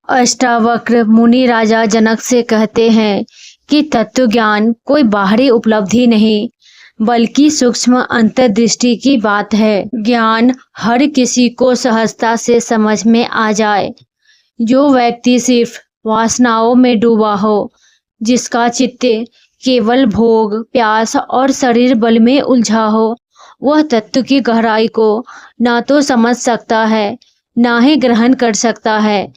अष्टावक्र मुनि राजा जनक से कहते हैं कि तत्व ज्ञान कोई बाहरी उपलब्धि नहीं बल्कि सूक्ष्म अंतर्दृष्टि की बात है। ज्ञान हर किसी को सहजता से समझ में आ जाए। जो व्यक्ति सिर्फ वासनाओं में डूबा हो, जिसका चित्त केवल भोग, प्यास और शरीर बल में उलझा हो, वह तत्व की गहराई को ना तो समझ सकता है, ना ही ग्रहण कर सकता है।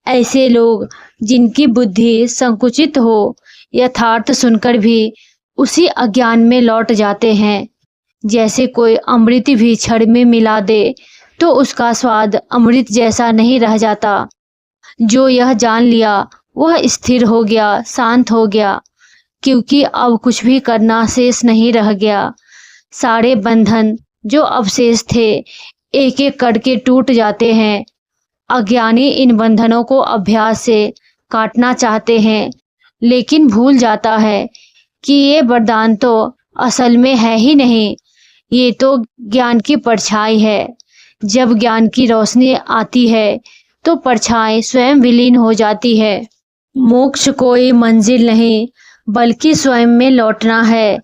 ऐसे लोग जिनकी बुद्धि संकुचित हो, यथार्थ सुनकर भी उसी अज्ञान में लौट जाते हैं। जैसे कोई अमृत भी छड़ में मिला दे तो उसका स्वाद अमृत जैसा नहीं रह जाता। जो यह जान लिया वह स्थिर हो गया, शांत हो गया, क्योंकि अब कुछ भी करना शेष नहीं रह गया। सारे बंधन जो अवशेष थे एक एक करके टूट जाते हैं। अज्ञानी इन बंधनों को अभ्यास से काटना चाहते हैं, लेकिन भूल जाता है कि ये वरदान तो असल में है ही नहीं, ये तो ज्ञान की परछाई है। जब ज्ञान की रोशनी आती है तो परछाई स्वयं विलीन हो जाती है। मोक्ष कोई मंजिल नहीं बल्कि स्वयं में लौटना है।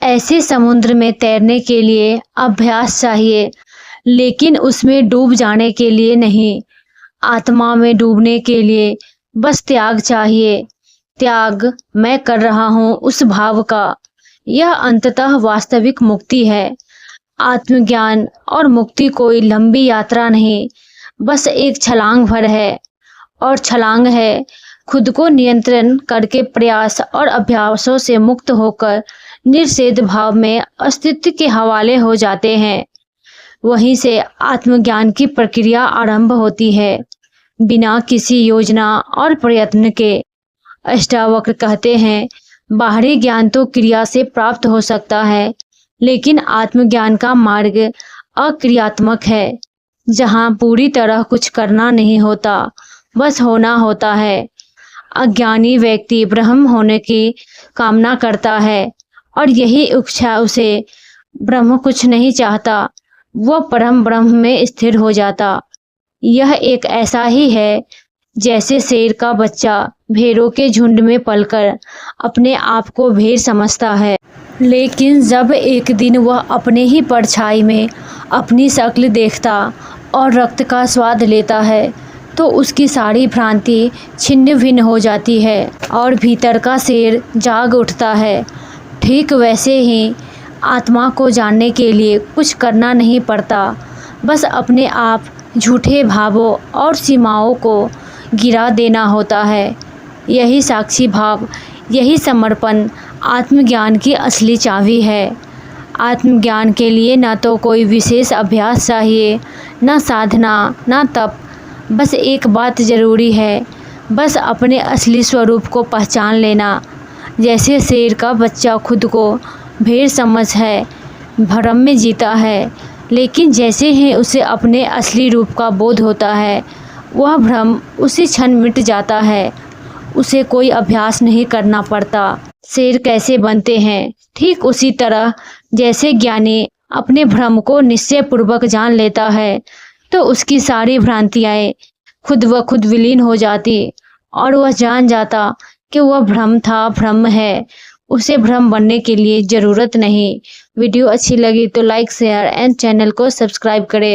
ऐसे समुद्र में तैरने के लिए अभ्यास चाहिए, लेकिन उसमें डूब जाने के लिए नहीं। आत्मा में डूबने के लिए बस त्याग चाहिए। त्याग मैं कर रहा हूँ उस भाव का। यह अंततः वास्तविक मुक्ति है। आत्मज्ञान और मुक्ति कोई लंबी यात्रा नहीं, बस एक छलांग भर है। और छलांग है खुद को नियंत्रण करके प्रयास और अभ्यासों से मुक्त होकर निर्षेध भाव में अस्तित्व के हवाले हो जाते हैं। वहीं से आत्मज्ञान की प्रक्रिया आरंभ होती है, बिना किसी योजना और प्रयत्न के। अष्टावक्र कहते हैं, बाहरी ज्ञान तो क्रिया से प्राप्त हो सकता है, लेकिन आत्मज्ञान का मार्ग अक्रियात्मक है, जहाँ पूरी तरह कुछ करना नहीं होता, बस होना होता है। अज्ञानी व्यक्ति ब्रह्म होने की कामना करता है और यही इच्छा उसे ब्रह्म कुछ नहीं चाहता, वह परम ब्रह्म में स्थिर हो जाता। यह एक ऐसा ही है जैसे शेर का बच्चा भेड़ों के झुंड में पलकर अपने आप को भेड़ समझता है, लेकिन जब एक दिन वह अपने ही परछाई में अपनी शक्ल देखता और रक्त का स्वाद लेता है तो उसकी सारी भ्रांति छिन्न भिन्न हो जाती है और भीतर का शेर जाग उठता है। ठीक वैसे ही आत्मा को जानने के लिए कुछ करना नहीं पड़ता, बस अपने आप झूठे भावों और सीमाओं को गिरा देना होता है। यही साक्षी भाव, यही समर्पण आत्मज्ञान की असली चाबी है। आत्मज्ञान के लिए ना तो कोई विशेष अभ्यास चाहिए, ना साधना, ना तप। बस एक बात ज़रूरी है, बस अपने असली स्वरूप को पहचान लेना। जैसे शेर का बच्चा खुद को भेड़ समझ है, भ्रम में जीता है, लेकिन जैसे ही उसे अपने असली रूप का बोध होता है, वह भ्रम उसी क्षण मिट जाता है। उसे कोई अभ्यास नहीं करना पड़ता। शेर कैसे बनते हैं? ठीक उसी तरह जैसे ज्ञानी अपने भ्रम को निश्चयपूर्वक जान लेता है तो उसकी सारी भ्रांतियाँ खुद व खुद विलीन हो जाती और वह जान जाता कि वह भ्रम था, भ्रम है। उसे भ्रम बनने के लिए ज़रूरत नहीं। वीडियो अच्छी लगी तो लाइक, शेयर एंड चैनल को सब्सक्राइब करें।